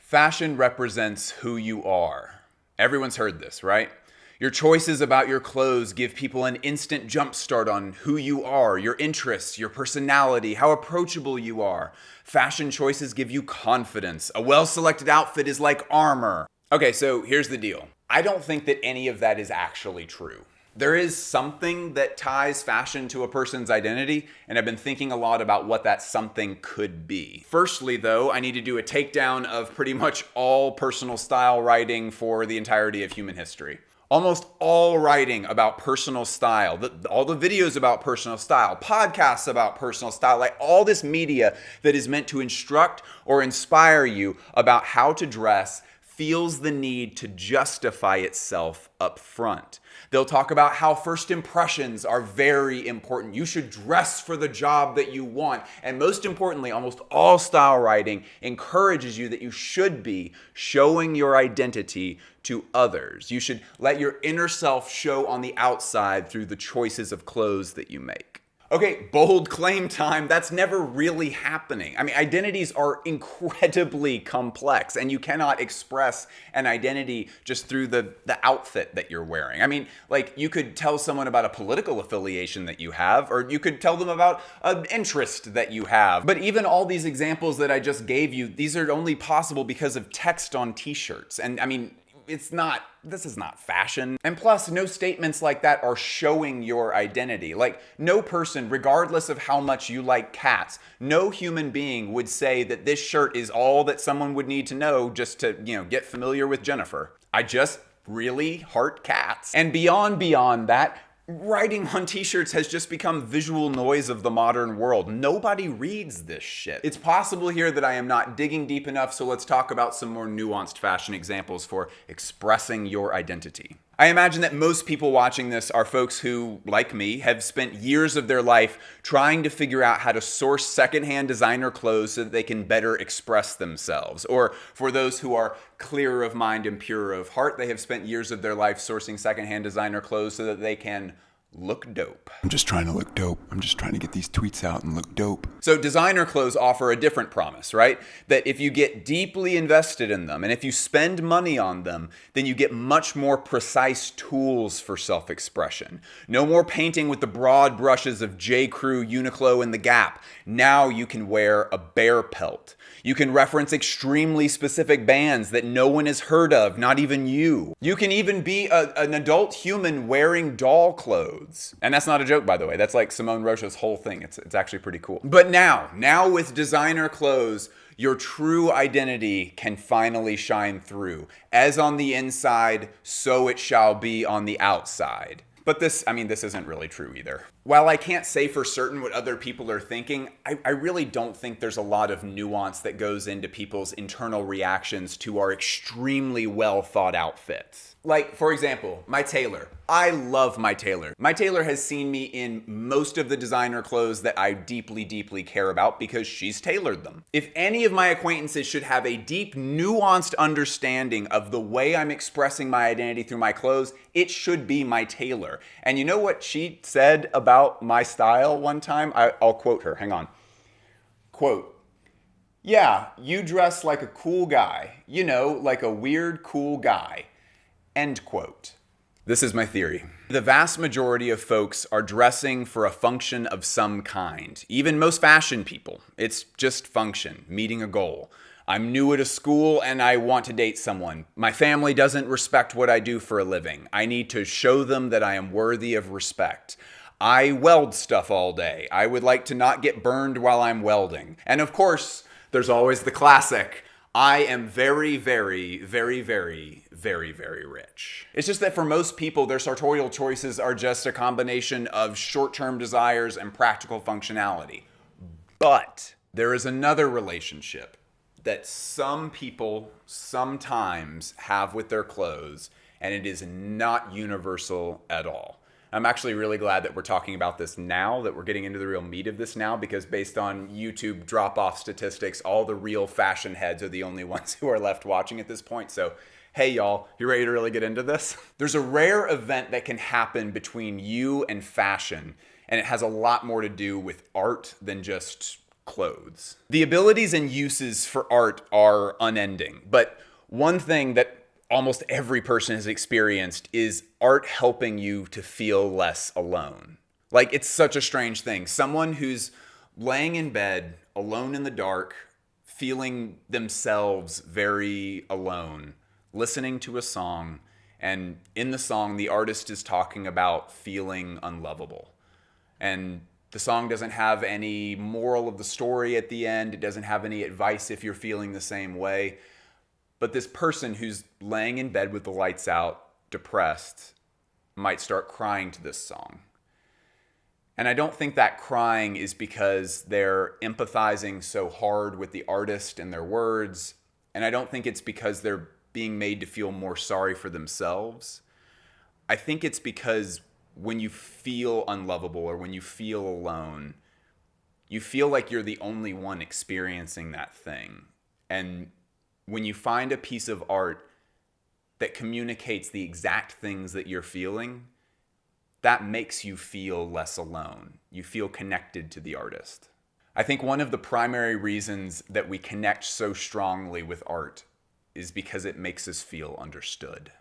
Fashion represents who you are. Everyone's heard this, right? Your choices about your clothes give people an instant jump start on who you are, your interests, your personality, how approachable you are. Fashion choices give you confidence. A well-selected outfit is like armor. Okay, so here's the deal. I don't think that any of that is actually true. There is something that ties fashion to a person's identity, and I've been thinking a lot about what that something could be. Firstly, though, I need to do a takedown of pretty much all personal style writing for the entirety of human history. Almost all writing about personal style, all the videos about personal style, podcasts about personal style, like all this media that is meant to instruct or inspire you about how to dress feels the need to justify itself up front. They'll talk about how first impressions are very important. You should dress for the job that you want. And most importantly, almost all style writing encourages you that you should be showing your identity to others. You should let your inner self show on the outside through the choices of clothes that you make. Okay, bold claim time. That's never really happening. I mean, identities are incredibly complex, and you cannot express an identity just through the outfit that you're wearing. I mean, like, you could tell someone about a political affiliation that you have, or you could tell them about an interest that you have. But even all these examples that I just gave you, these are only possible because of text on t-shirts. And I mean, this is not fashion. And plus, no statements like that are showing your identity. Like, no person, regardless of how much you like cats, no human being would say that this shirt is all that someone would need to know just to, get familiar with Jennifer. I just really heart cats. And beyond that, writing on t-shirts has just become visual noise of the modern world. Nobody reads this shit. It's possible here that I am not digging deep enough, so let's talk about some more nuanced fashion examples for expressing your identity. I imagine that most people watching this are folks who, like me, have spent years of their life trying to figure out how to source secondhand designer clothes so that they can better express themselves. Or for those who are clearer of mind and purer of heart, they have spent years of their life sourcing secondhand designer clothes so that they can look dope. I'm just trying to look dope. I'm just trying to get these tweets out and look dope. So designer clothes offer a different promise, right? That if you get deeply invested in them and if you spend money on them, then you get much more precise tools for self-expression. No more painting with the broad brushes of J. Crew, Uniqlo, and The Gap. Now you can wear a bear pelt. You can reference extremely specific bands that no one has heard of, not even you. You can even be an adult human wearing doll clothes. And that's not a joke, by the way. That's like Simone Rocha's whole thing. It's actually pretty cool. But now with designer clothes, your true identity can finally shine through. As on the inside, so it shall be on the outside. But this isn't really true either. While I can't say for certain what other people are thinking, I really don't think there's a lot of nuance that goes into people's internal reactions to our extremely well thought out fits. Like, for example, my tailor. I love my tailor. My tailor has seen me in most of the designer clothes that I deeply, deeply care about because she's tailored them. If any of my acquaintances should have a deep, nuanced understanding of the way I'm expressing my identity through my clothes, it should be my tailor. And you know what she said about my style one time? I'll quote her. Hang on. Quote, "Yeah, you dress like a cool guy. Like a weird, cool guy." End quote. This is my theory. The vast majority of folks are dressing for a function of some kind. Even most fashion people. It's just function, meeting a goal. I'm new at a school and I want to date someone. My family doesn't respect what I do for a living. I need to show them that I am worthy of respect. I weld stuff all day. I would like to not get burned while I'm welding. And of course, there's always the classic. I am very, very, very, very, very, very rich. It's just that for most people, their sartorial choices are just a combination of short-term desires and practical functionality. But there is another relationship that some people sometimes have with their clothes, and it is not universal at all. I'm actually really glad that we're talking about this now, that we're getting into the real meat of this now, because based on YouTube drop-off statistics, all the real fashion heads are the only ones who are left watching at this point. So, hey y'all, you ready to really get into this? There's a rare event that can happen between you and fashion, and it has a lot more to do with art than just clothes. The abilities and uses for art are unending, but one thing that almost every person has experienced is art helping you to feel less alone. Like, it's such a strange thing. Someone who's laying in bed, alone in the dark, feeling themselves very alone, listening to a song, and in the song, the artist is talking about feeling unlovable. And the song doesn't have any moral of the story at the end. It doesn't have any advice if you're feeling the same way. But this person who's laying in bed with the lights out, depressed, might start crying to this song. And I don't think that crying is because they're empathizing so hard with the artist and their words. And I don't think it's because they're being made to feel more sorry for themselves. I think it's because when you feel unlovable or when you feel alone, you feel like you're the only one experiencing that thing. And when you find a piece of art that communicates the exact things that you're feeling, that makes you feel less alone. You feel connected to the artist. I think one of the primary reasons that we connect so strongly with art is because it makes us feel understood.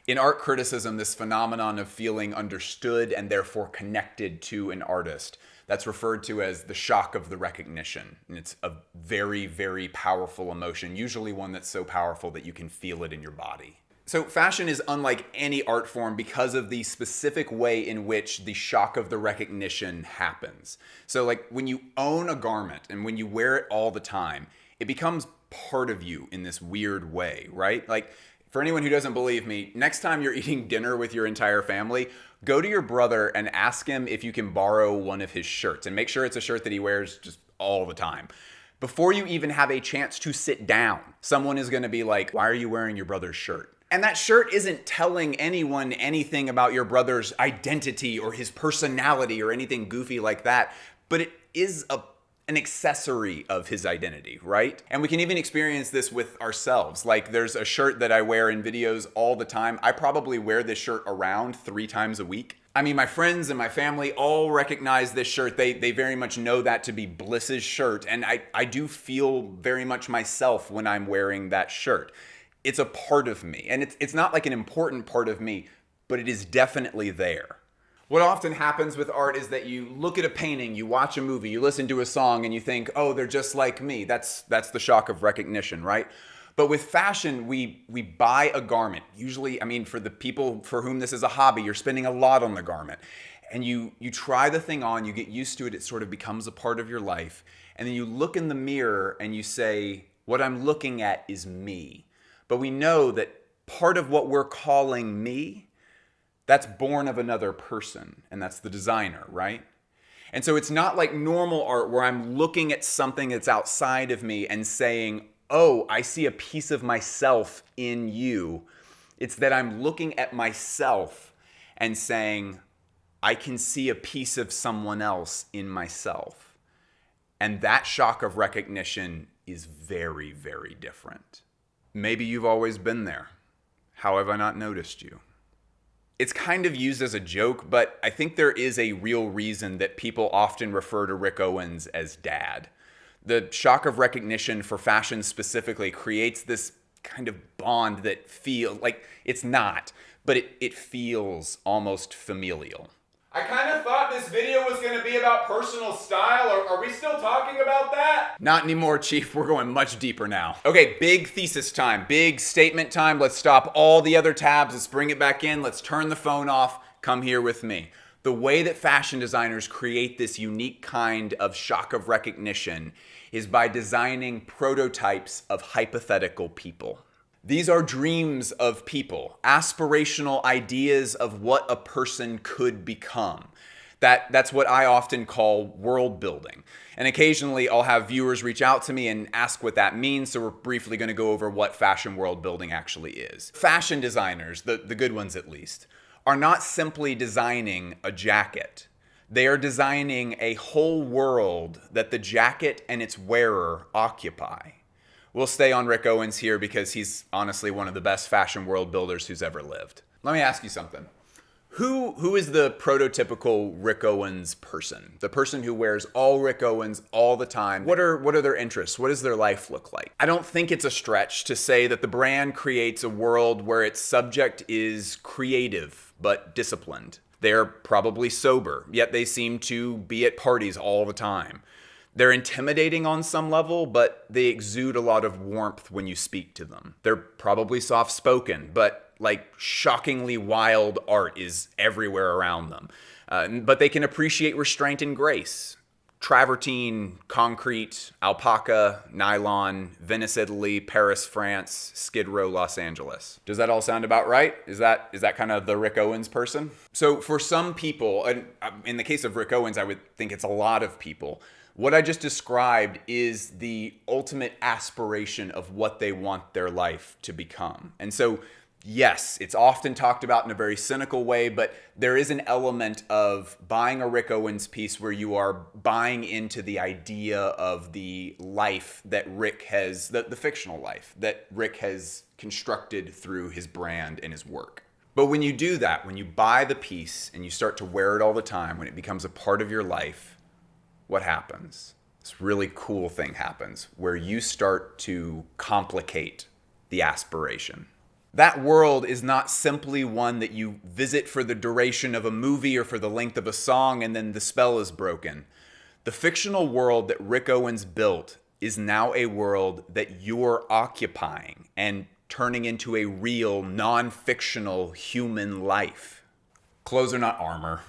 In art criticism, this phenomenon of feeling understood and therefore connected to an artist, that's referred to as the shock of the recognition. And it's a very, very powerful emotion, usually one that's so powerful that you can feel it in your body. So fashion is unlike any art form because of the specific way in which the shock of the recognition happens. So like when you own a garment and when you wear it all the time, it becomes part of you in this weird way, right? Like, for anyone who doesn't believe me, next time you're eating dinner with your entire family, go to your brother and ask him if you can borrow one of his shirts, and make sure it's a shirt that he wears just all the time. Before you even have a chance to sit down, someone is going to be like, "Why are you wearing your brother's shirt?" And that shirt isn't telling anyone anything about your brother's identity or his personality or anything goofy like that, but it is an accessory of his identity, right? And we can even experience this with ourselves. Like, there's a shirt that I wear in videos all the time. I probably wear this shirt around 3 times a week. I mean, my friends and my family all recognize this shirt. They very much know that to be Bliss's shirt. And I do feel very much myself when I'm wearing that shirt. It's a part of me. And it's not like an important part of me, but it is definitely there. What often happens with art is that you look at a painting, you watch a movie, you listen to a song, and you think, oh, they're just like me. That's the shock of recognition, right? But with fashion, we buy a garment. Usually, I mean, for the people for whom this is a hobby, you're spending a lot on the garment. And you try the thing on, you get used to it, it sort of becomes a part of your life. And then you look in the mirror and you say, what I'm looking at is me. But we know that part of what we're calling me, that's born of another person, and that's the designer, right? And so it's not like normal art where I'm looking at something that's outside of me and saying, oh, I see a piece of myself in you. It's that I'm looking at myself and saying, I can see a piece of someone else in myself. And that shock of recognition is very, very different. Maybe you've always been there. How have I not noticed you? It's kind of used as a joke, but I think there is a real reason that people often refer to Rick Owens as dad. The shock of recognition for fashion specifically creates this kind of bond that feels like it's not, but it feels almost familial. I kind of thought this video was going to be about personal style. Are we still talking about that? Not anymore, Chief. We're going much deeper now. Okay, big thesis time, big statement time. Let's stop all the other tabs. Let's bring it back in. Let's turn the phone off. Come here with me. The way that fashion designers create this unique kind of shock of recognition is by designing prototypes of hypothetical people. These are dreams of people, aspirational ideas of what a person could become. That's what I often call world building. And occasionally I'll have viewers reach out to me and ask what that means, so we're briefly going to go over what fashion world building actually is. Fashion designers, the good ones at least, are not simply designing a jacket. They are designing a whole world that the jacket and its wearer occupy. We'll stay on Rick Owens here because he's honestly one of the best fashion world builders who's ever lived. Let me ask you something. Who is the prototypical Rick Owens person? The person who wears all Rick Owens all the time. What are their interests? What does their life look like? I don't think it's a stretch to say that the brand creates a world where its subject is creative but disciplined. They're probably sober, yet they seem to be at parties all the time. They're intimidating on some level, but they exude a lot of warmth when you speak to them. They're probably soft-spoken, but like shockingly wild art is everywhere around them. But they can appreciate restraint and grace. Travertine, concrete, alpaca, nylon, Venice, Italy, Paris, France, Skid Row, Los Angeles. Does that all sound about right? Is that kind of the Rick Owens person? So for some people, and in the case of Rick Owens, I would think it's a lot of people, what I just described is the ultimate aspiration of what they want their life to become. And so, yes, it's often talked about in a very cynical way, but there is an element of buying a Rick Owens piece where you are buying into the idea of the life that Rick has, the fictional life that Rick has constructed through his brand and his work. But when you do that, when you buy the piece and you start to wear it all the time, when it becomes a part of your life, what happens? This really cool thing happens where you start to complicate the aspiration. That world is not simply one that you visit for the duration of a movie or for the length of a song and then the spell is broken. The fictional world that Rick Owens built is now a world that you're occupying and turning into a real, non-fictional human life. Clothes are not armor.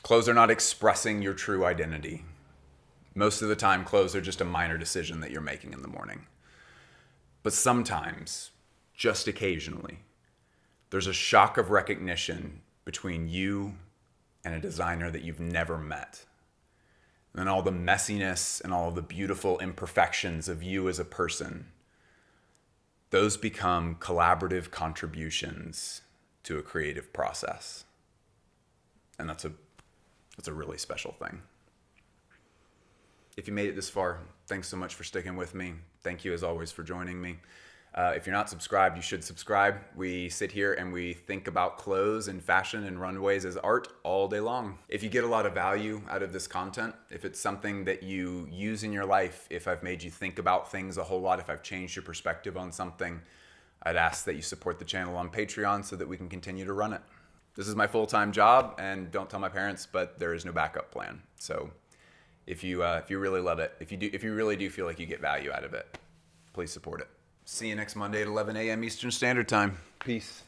Clothes are not expressing your true identity. Most of the time, clothes are just a minor decision that you're making in the morning. But sometimes, just occasionally, there's a shock of recognition between you and a designer that you've never met. And all the messiness and all of the beautiful imperfections of you as a person, those become collaborative contributions to a creative process. And that's a really special thing. If you made it this far, thanks so much for sticking with me. Thank you, as always, for joining me. If you're not subscribed, you should subscribe. We sit here and we think about clothes and fashion and runways as art all day long. If you get a lot of value out of this content, if it's something that you use in your life, if I've made you think about things a whole lot, if I've changed your perspective on something, I'd ask that you support the channel on Patreon so that we can continue to run it. This is my full-time job, and don't tell my parents, but there is no backup plan. So if you really love it, if you really do feel like you get value out of it, please support it. See you next Monday at 11 a.m. Eastern Standard Time. Peace.